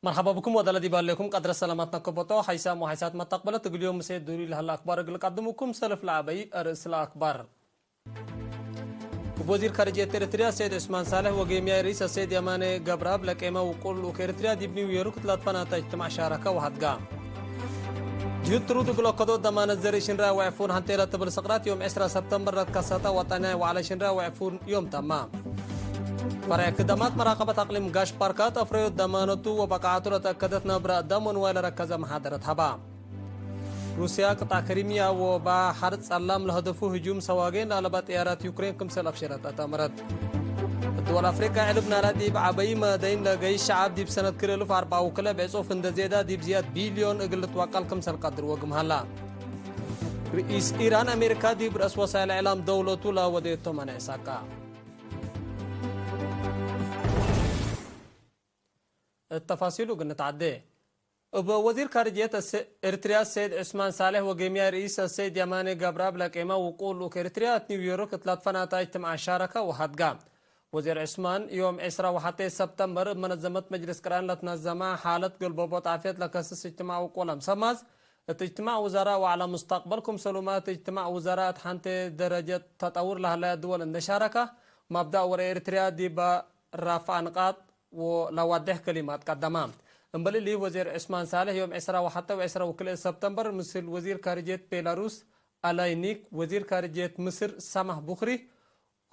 مرحبا بكم ودلدي بالكم قدر السلامات نكبطو حيسام وحيسات ما تقبلت اليوم مسيد دوري لهلا أخبار اللي قدمكم سلف العبي أرسل أخبار وزير خارجية إريتريا سيد عثمان صالح وجيميا رئيس سيد يماني جبراب لكيما وقول وكيرتريا ديبني ويروك تلاتفنا تجتمع شاركة وحدقا جيوت ترود قلوكدو دمان الزري شنرا وعفون هانتيلا تبل سقرات يوم 10 سبتمبر ركساتا وطنيا وعلى شنرا وعفون يوم تمام para خدمات مراقبة أقليم غاش باركات أفريد دمانتو وبقعاتو لتأكدت نبرا دمون ويل ركز محاضرة هبا روسيا قطع كريميا وبحرد سلام لهدفو هجوم سواقين لالبات إيارات يوكرين كمسل أفشرت أتامرت الدول أفريقيا علبنا ردي بعباي مدين لغاي شعب ديب سنة كريلو في 4 وكلا بعصو فند زيادة ديب زياد بليون اقلت وقال كمسل قدر وقمهلا رئيس إيران أمريكا ديب رأس وسائل إعلام دولتو لا وديتو من عساكا التفاصيل وقلنا تعدي وزير خارجية إريتريا السيد عثمان صالح وجيميا رئيس السيد يماني جبراب لكيما وقول إريتريا نيويورك 3 فناتا اجتماع شاركة وحدقا وزير عثمان يوم 10 وحتى سبتمبر منظمة مجلس كران لتنظم حالة قلبوبوت عافيت لكسس اجتماع وقول مسمز اجتماع وزراء وعلى مستقبلكم سلومات اجتماع وزراء حانت درجة تطور لها دول المشاركة مبدأ إريتريا دي برفع نقاط ولوضح كلمات قدمها امبلي لي وزير عثمان صالح يوم 10 وحتى و10 وكل سبتمبر مثل وزير خارجية بيلاروس الاينيك وزير خارجية مصر سامح بخري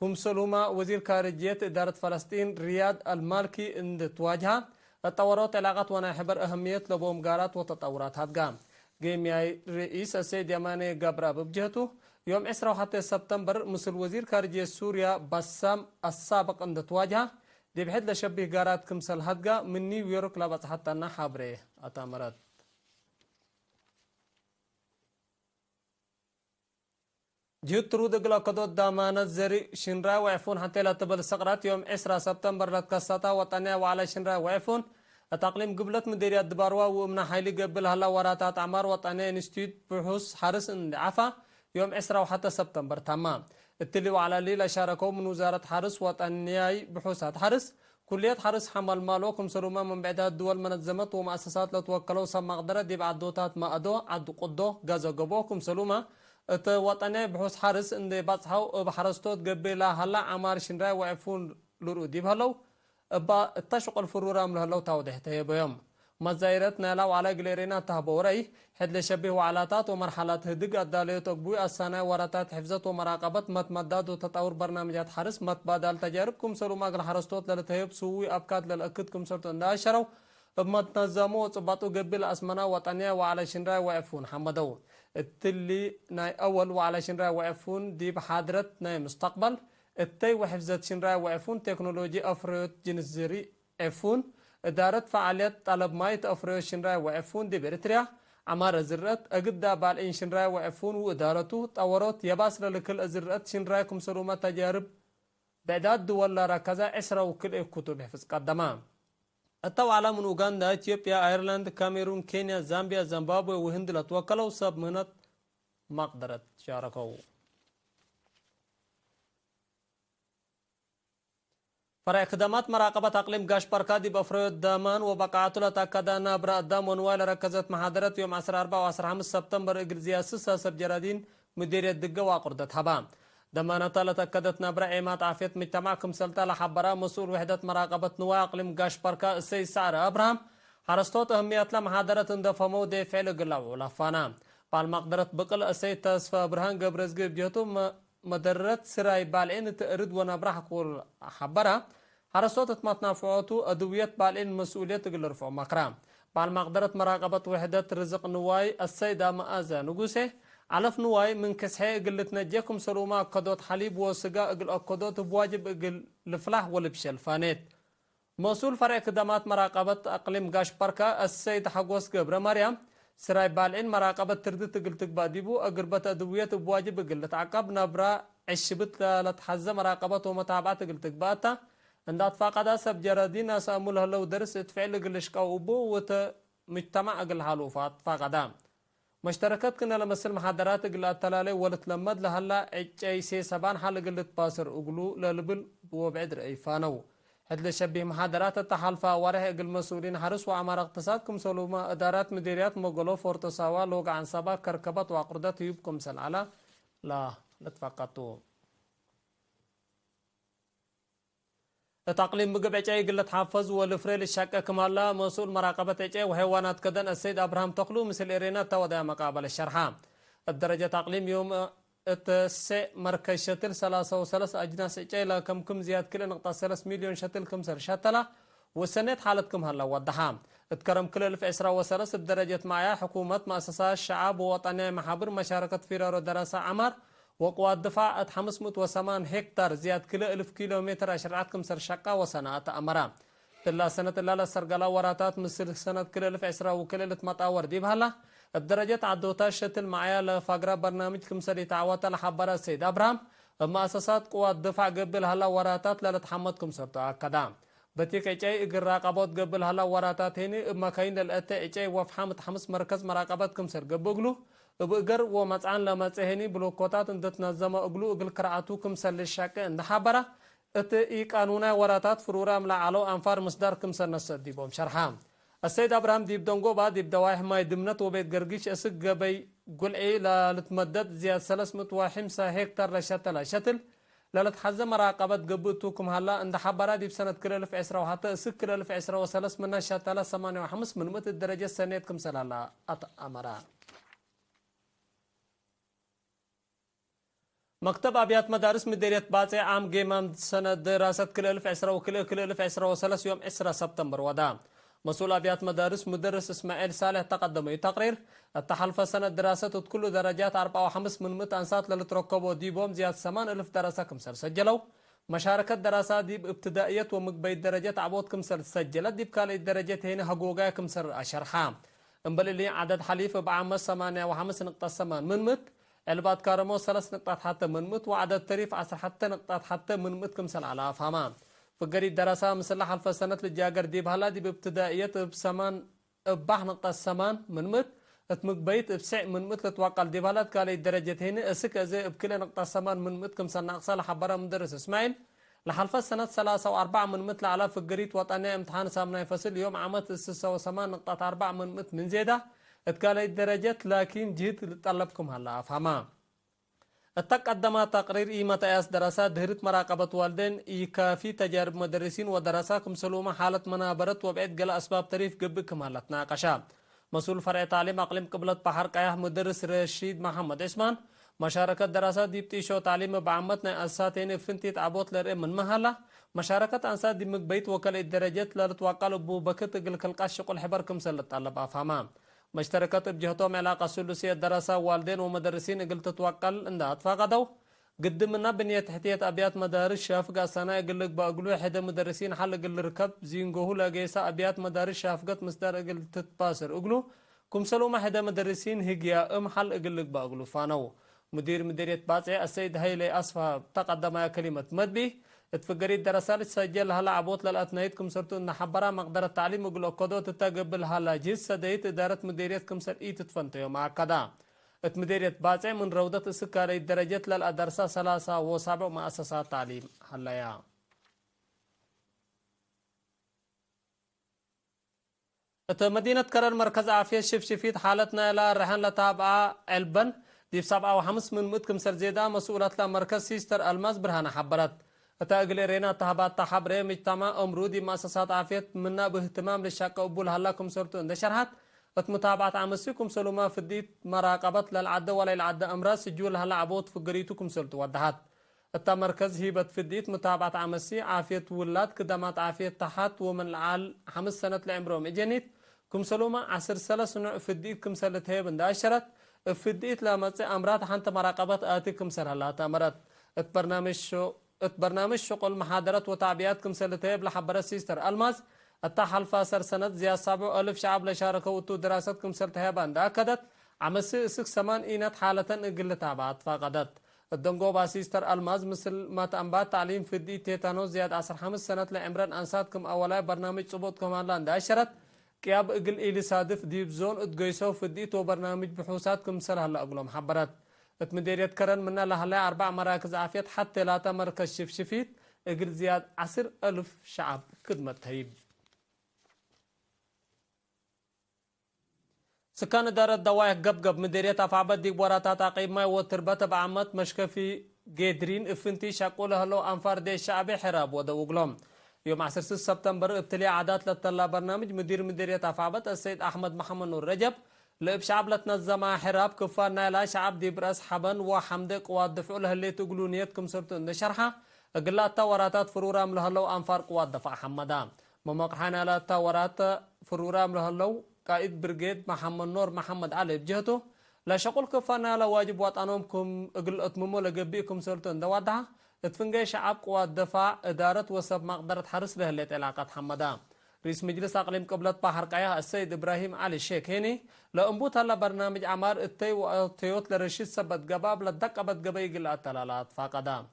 كمسلوما وزير خارجية إدارة فلسطين رياض المالكي اند تواجهها التطورات علاقات ونحبر أهمية لبومقارات وتطورات هدقام جيمياي رئيس السيد يماني جبراب بجهته يوم 10 وحتى سبتمبر مثل وزير خارجية سوريا بسام السابق اند تواجهها دي بحد لشبه قارات كمسل هدقا من نيويورك لابد حتى نحابره أتامرت جيوت ترود قلا قدود دامان الزري شنرا وعفون حتى لا تبل سقرات يوم 10 سبتمبر لتكساتا وطنيا وعلى شنرا وعفون التقليم قبلت مديرية دباروا ومن حيلي قبل هلا وراتات عمار وطنيا انستيوت بحوث حرس عفا يوم 10 وحتى سبتمبر تمام التلو على ليلة شاركوا من وزارة حرس وطنياي بحوثات حرس كلية حرس حمل مالوكم سروما من بعدها الدول منظمت ومؤسسات لا توكلوا سم مقدرة دي بعد دوتات ما أدو عد قدو غازو قبوكم سلوما وطنياي بحوث حرس اندي بصحو بحرستوت قبيلا هلا عمار شنراي وعفون لرو دي بهلو التشق الفرورة من هلو توضح تيبيوم مزايرتنا لو على قليرينا تهبوري حد لشبه وعلاتات ومرحلات هدق الدالية تقبوي السنة وراتات حفظت ومراقبة متمداد وتطور برنامجات حرس متبادل تجاربكم سلو ماقل حرستوت للتهيب سوي أبكاد للأكدكم سرطو انداشروا بمتنظمو وصباتو قبل أسمنا وطنيا وعلى شنراي وعفون حمدو التلي ناي أول وعلى شنراي وعفون دي بحادرت ناي مستقبل التي وحفظت شنراي وعفون تكنولوجي أفريوت جنس زري عفون إدارة فعاليات طلب مايت أفريو شنراي وعفون دي بريتريا عمار زرات أقدا بالإن شنراي وعفون وإدارته طورت يباسر لكل أزرات شنرايكم سروما تجارب بعداد دول ركزة 10 وكل كتب حفظ قدما التو على من أوغندا إثيوبيا أيرلند كاميرون كينيا زامبيا زيمبابوي وهند لتوكلوا سب مهنة مقدرة شاركوا فرع خدمات مراقبة أقليم غاش باركادي بفريد دامان وبقعاتو لتأكدا نابرا دامون ويل ركزت محاضرة يوم 4 و5 سبتمبر إجرزيا سسا سبجرادين مديرية دقة وقردة حبام دمانة لتأكدت نابرا عيمات عافية مجتمعكم سلطة لحبرا مسؤول وحدة مراقبة نوا أقليم غاش باركا السيد سعر أبراهام حرستوت أهمية لمحاضرة اندفمو دي فعل قلاو لفانا بالمقدرة بقل السيد تاسفا أبراهام قبرزقب جهتو مدرت سراي بالين تأرد ونبرح قول حبرا حرصوت تمتنافعوتو أدوية بالين مسؤولية تقل رفع مقرام بالمقدرة مراقبة وحدة رزق نواي السيدة مآزة نقوسه علف نواي من كسحي قلت نجيكم سروما قدوت حليب وسقا اقل اقدوت بواجب اقل الفلاح والبشل فانيت مسؤول فرع خدمات مراقبة أقليم غاش باركا السيد حقوس قبر مريم سراي بالين مراقبة تردد تقل تقباديبو أقربت أدوية بواجب اقل تعقب نبرا عشبت لتحزة مراقبة ومتابعة تقل تقباتا اندات فاقدا سب جرادين سامولها لو درس تفعل اقل شقاوبو ومجتمع اقل حالوفات فاقدا مشتركات كنا لمسل محاضرات اقل التلالي ولتلمد لهلا اي سي سبان حال اقل تباسر اقلو للبل وبعد رأي فانو حدل شبيه محاضرات التحالفة وراه اقل مسؤولين حرس وعمار اقتصاد كمسلوما ادارات مديريات مغلو فورتساوا لوغ عن سبا كركبات وعقردات يبكم سلعلا لا لتفقطوا تقليم مقب عجاي قلت حافظ والفريل الشاكة كمالا مسؤول مراقبة عجاي وحيوانات كدن السيد أبراهام تقلو مثل إرينا توضع مقابل الشرحة الدرجة تقليم يوم التسع مركز شتل 33 أجناس عجاي لكم زياد كل نقطة 3 مليون شتل كم سر شتلة والسنة حالتكم هلا وضحها اتكرم كل الف إسرا وسلس بدرجة معايا حكومة مؤسسات الشعب ووطنية محابر مشاركة فيرارو دراسة عمر وقوى الدفاع 508 هكتار زياد كيلو 1000 كيلومتر أشرعتكم سر شقة وسنوات أمرا تلا سنة لا سرقلا وراتات مصر سنة كل 1000 إسرا وكل 1000 مطاور دي بهلا الدرجة عدوتا شتل معايا لفقرة برنامجكم سري تعوات لحبرة سيد أبراهام مؤسسات قوى الدفاع قبل هلا وراتات لتحمدكم سرتو أكدام بتيك اجاي اقر راقبات قبل هلا وراتات هيني اما كاين للأتا اجاي وفحامة حمس مركز مراقباتكم سر قبقلو بقر ومتعان لما تهيني بلوكوتات اندت نظم اقلو اقل كرعاتوكم سر للشاكة اند حبرة ات اي قانونا وراتات فرورا ملعالو انفار مصداركم سر نسد ديبوم شرحام السيد ابراهام ديب دونغو با ديب دوايح ماي دمنت وبيت قرقيش اسق قبي قلعي لتمدد زياد 350 هكتار لشتل شتل لالت حزة مراقبة قبوتوكم هلا عند حبرة دي بسنة كل 1000 إسرا وحتى سك كل 1000 إسرا وثلاث من شتلا 8.5 من مت الدرجة سنتكم سلالا أمرا مكتب أبيات مدارس مديرية باتي عام جيمان سنة دراسة كل 1000 إسرا وكل 1000 إسرا وثلاث يوم 10 سبتمبر ودا مسؤول أبيات مدارس مدرس إسماعيل صالح تقدم تقرير التحالفة سنة دراسة كل درجات 4.5 من مت أنسات للتركبوا ديبوم زياد 8000 دراسة كمسر سجلوا مشاركة دراسة ديب ابتدائية ومقبي درجات عبود كمسر سجلت ديب كالي الدرجات هنا حقوقها كمسر أشرحام انبل اللي عدد حليف بعام 8.8 من مت البات كارمو 3 نقطات حتى من مت وعدد تريف 10 حتى نقطات حتى من مت كمسر على فهمان فقري الدراسة مسلح الف سنة للجاقر ديب هلا ديب ابتدائية بسمان بح نقطة 8 من مت اتمك بيت بسع من مثل توقع ديب هلا كالي الدرجة هنا اسك ازي بكل نقطة 8 من مت كمسر ناقصة لحبرة مدرس اسماعيل لحلفة سنة 3 و4 من مثل على فقريت وطنية امتحان سامنا يفصل يوم عامة 6 نقطة 4 من مت من زيادة اتكالي الدرجات لكن جيت طلبكم هلا افهمها التقدم تقرير إيمة أياس دراسات دهرت مراقبة والدين إيكافي تجارب مدرسين ودراساكم سلومة حالة منابرت وبعد قل أسباب تريف قبكم هلتنا قشاب مسؤول فرع تعليم أقليم قبلة بحر قياه مدرس رشيد محمد عثمان مشاركة دراسات ديبتيشو تعليم بعمتنا أساتين فنتيت عبوت لرئي من مهلا مشاركة أنسات دي مقبيت وكال الدرجات لرتوقال بو بكت قل كالقاش شقل حبركم سلط طلب أفهمام مشتركات بجهتهم علاقة سلوسية دراسة والدين ومدرسين قل تتوكل عندها اتفاقدوا قدمنا بنية تحتية أبيات مدارس شافقة سنة قلق بأقلو حدا مدرسين حل قل ركب زينقوه لقيسا أبيات مدارس شافقة مصدر قل تتباسر أقلو كم سلوما حدا مدرسين هجيا حل قلق بأقلو فانو مديرية باتعي السيد هيلي أصفى تقدم كلمة مدبي اتفقري الدراسات سجل هلا عبوت للأثنائيتكم سرتو إن حبرا مقدرة التعليم وقلو قدو تتقبل هلا جيس سديت إدارة مديريتكم سر إي تتفنتيو مع كدا مديرية باتعي من روضة السكاري الدرجات للأدرسة 3 و7 مؤسسات تعليم هلا يا مدينة كرر مركز عافية شفشفيت حالتنا إلى الرحان لتابعة علبن ديب 7.5 من متكم سر زيدا مسؤولات لمركز سيستر الماس برهانة حبرت تاقل رينا تهبات تحبري مجتمع أمرودي مؤسسات عافية منا باهتمام للشاقة أبول هلاكم سرتو اند شرحت متابعة عمسيكم سلوما في الديت مراقبة للعدة ولا العدة أمراض سجول هلا عبوت في قريتكم سلتو ودهات مركز هيبت في الديت متابعة عمسي عافية ولاد كدمات عافية تحت ومن العال 5 سنة لعمرهم اجنيت كم سلوما 10 سنة سنع في الديت كم سلت هيب انداشرت في الديت لما أمراض حنت مراقبة آتيكم سر هلا تمرت برنامج شغل محاضرات وتعبيات كم سلتهيب لحبرة سيستر الماس التحالفة سر سنة زياد 7,000 شعب لشاركوا وتو دراسات كم سلتهيب عند أكدت عمسي 6 إينات حالة قل تابعات فقدت الدنقو باسيستر الماز مثل ما تنبات تعليم في الدي تيتانو زياد 15 سنة لعمران أنساتكم أولاي برنامج صبوتكم هلا عند أشرت كياب اقل إلي صادف ديب زون اتقيسو في الدي تو برنامج بحوثاتكم سر هلا أقولهم حبرت مديرية كرن منا لهلا 4 مراكز عافية حتى 3 مركز شفشفيت اجل زياد 10,000 شعب خدمة تهيب سكان دار الدوايح قبقب مديرية أفعبد دي بوراتات عقيب ماي وتربة بعمت مشكفي قادرين افنتي شاقولها له أنفار دي الشعبي حراب ودوغلهم يوم 10 سبتمبر ابتلي عادات للطلاب برنامج مديرية أفعبد السيد أحمد محمد نور رجب لإب شعب لتنظم حراب كفارنا لا شعب دي برأس حبن وحمدق ودفعوا لها اللي تقولوا نيتكم سرتوا إن شرحة قلات توراتات فرورام لها له أنفار قوات دفع حمدان ممقحانا لا تورات فرورام لها له قائد برغيد محمد نور محمد علي بجهته لا شغل كفانا لا واجب وطنكم اقل اتممو لقبيكم سلطان دوادها اتفنجي شعب قوات دفاع ادارة وسب مقدرة حرس له اللي علاقات حمدا رئيس مجلس اقليم قبلت بحر قايا السيد ابراهيم علي الشيخ هيني لانبوت هلا برنامج عمار التي وتيوت لرشيد سبت قباب لدقبت قبي قل التلالات فاقدا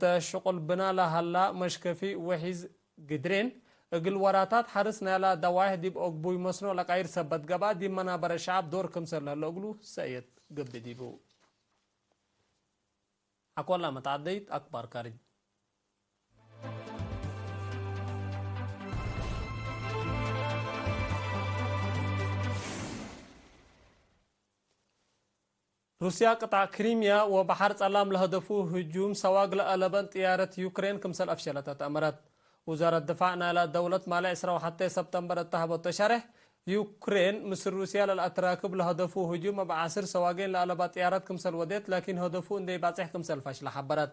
الشغل بنا لهلا مشكفي وحيز قدرين اقل وراتات حرسنا لا دواه ديب اقبوي مصنو لقاير سبت قبا دي منابر الشعب دور كمسر لهلوغلو سيد قب ديبو اكو الله متعديت اكبر كارج روسيا قطع كريميا وبحر صلام لهدفو هجوم سواقل ألبان طيارة يوكرين كمسل أفشلتت أمرت وزارة الدفاع نالا دولة مالا إسراء حتى سبتمبر التهبط تشرح يوكرين مصر روسيا للأتراكب لهدفو هجوم بعصر سواقين لألبان طيارات كمسل وديت لكن هدفو اندي باصح كمسل فشل حبرت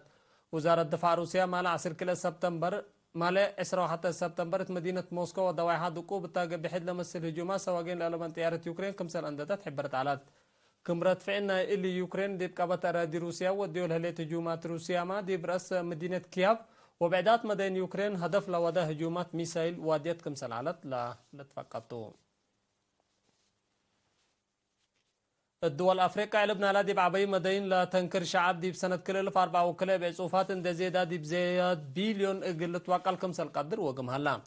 وزارة الدفاع روسيا مالا عصر كلا سبتمبر مالا إسراء حتى سبتمبر مدينة موسكو ودوايحة دقو بتاقب بحد لمسل هجوما سواقين لألبان طيارة يوكرين كمسل أندتت حبرت علات كمرات فعنا اللي يوكرين دي بقابة أراضي روسيا وديول هليت هجومات روسيا ما دي برأس مدينة كييف وبعدات مدين يوكرين هدف لودا هجومات ميسايل واديت كمسل علت لتفقطو الدول أفريقيا علبنا لا دي بعبي مدين لا تنكر شعب دي بسنة كل 4 وكلا بعصوفات اندزيدا دي بزياد بليون اقل توقع كمسل قدر وقم هلا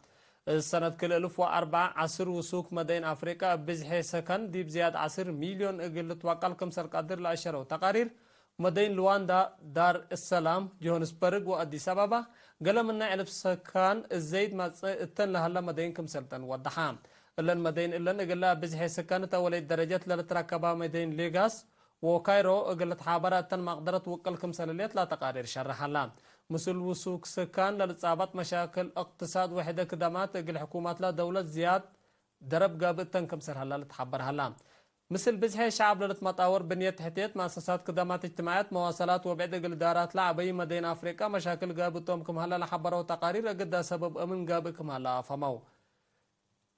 السنة كل 1014 وسوق مدين أفريقيا بزحي سكن دي بزياد 10 مليون اقل توقع كمسل قدر لأشرة وتقارير مدين لواندا دار السلام جوهانسبرغ وأديس أبابا قال منا علب سكان الزيد ما اتن لهلا مدين كمسلتن ودحام إلا المدين إلا نقلا بزحي سكان تولي درجات للتركبا مدين ليغاس وكايرو قلت حابرة تن مقدرة وكل كمسلليت لا تقارير شرح الله مسل وسوق سكان للصعبات مشاكل اقتصاد وحدة كدامات قل حكومات لا دولة زياد درب قابلتن كمسر هلا لتحبر هلا مثل بزحي شعب للمطاور بنية تحتيت مؤسسات كدامات اجتماعات مواصلات وبعد قل دارات لعبي مدينة أفريقيا مشاكل قابلتهم كم هلا لحبروا تقارير قد سبب أمن قابلكم هلا فمو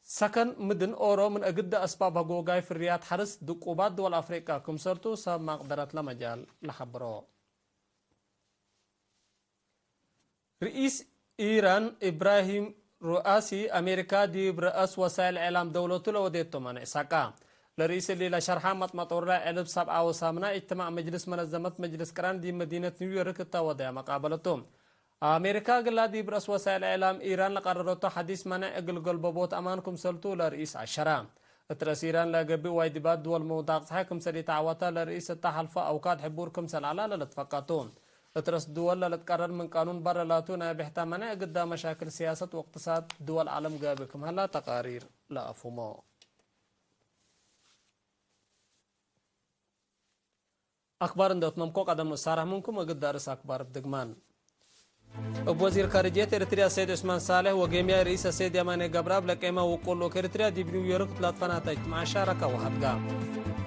سكن مدن أورو من أجد أسباب هجوجاي في الرياض حرس دقوبات دول أفريقيا كمسرتو سب مقدرات لمجال لحبروا رئيس إيران إبراهيم رؤاسي أمريكا دي برأس وسائل إعلام دولته لوديتو من إساقا لرئيس اللي لشرحة مطمطورة علب 7 وسامنا اجتماع مجلس منظمة مجلس كران دي مدينة نيويورك التوضع مقابلتهم أمريكا قال دي برأس وسائل إعلام إيران لقررته حديث منع قل ببوت أمانكم سلطو لرئيس عشرة ترس إيران لقبي وايدبات دول موضاق صحيكم سلي تعوتا لرئيس التحالفة أوقات حبوركم سلعلا للتفقاتون ترس دول لتقرر من قانون برلاتونا بيحتمنا قدام مشاكل سياسة واقتصاد دول عالم قابلكم هلا تقارير لا أفهمو أخبار اندوت ممكو قدم نصارح منكم وقد دارس أخبار بدقمان أبو وزير خارجية إريتريا سيد عثمان صالح وجميع رئيس سيد يماني قبراب لكيما وقولو كإريتريا دي بنيويورك تلاتفنا اجتماع شاركة وحدقا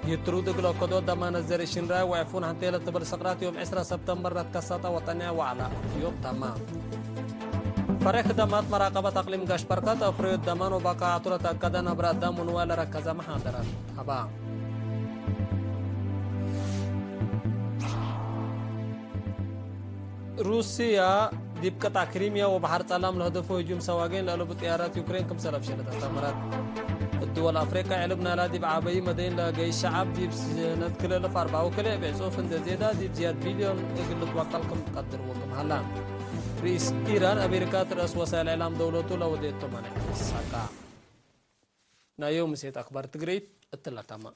يترود قلو قدو دمان الزري شنرا وعفون حنتيلة تبر سقرات يوم 10 سبتمبر رتكساتا وطنيا وعلا يوم تمام فريق خدمات مراقبة تقليم قاش بركات أفريد دمان وباقا عطولة تأكدا نبرا دام ونوالا ركزا محاضرات حبا روسيا ديب قطع كريميا وبحر سلام لهدفه هجوم سواقين لقلب طيارات يوكرين كم سلف شلت تمرات الدول أفريقيا علبنا لا ديب عبي مدين لاقي الشعب ديب سنة كل 4 وكل بعصوف اندزيدا ديب زياد بليون يقل توقعكم تقدر وكم هلا رئيس إيران أمريكا ترأس وسائل إعلام دولته لو ديتو منع الساقا نايوم سيت أخبار تقريت التلاتما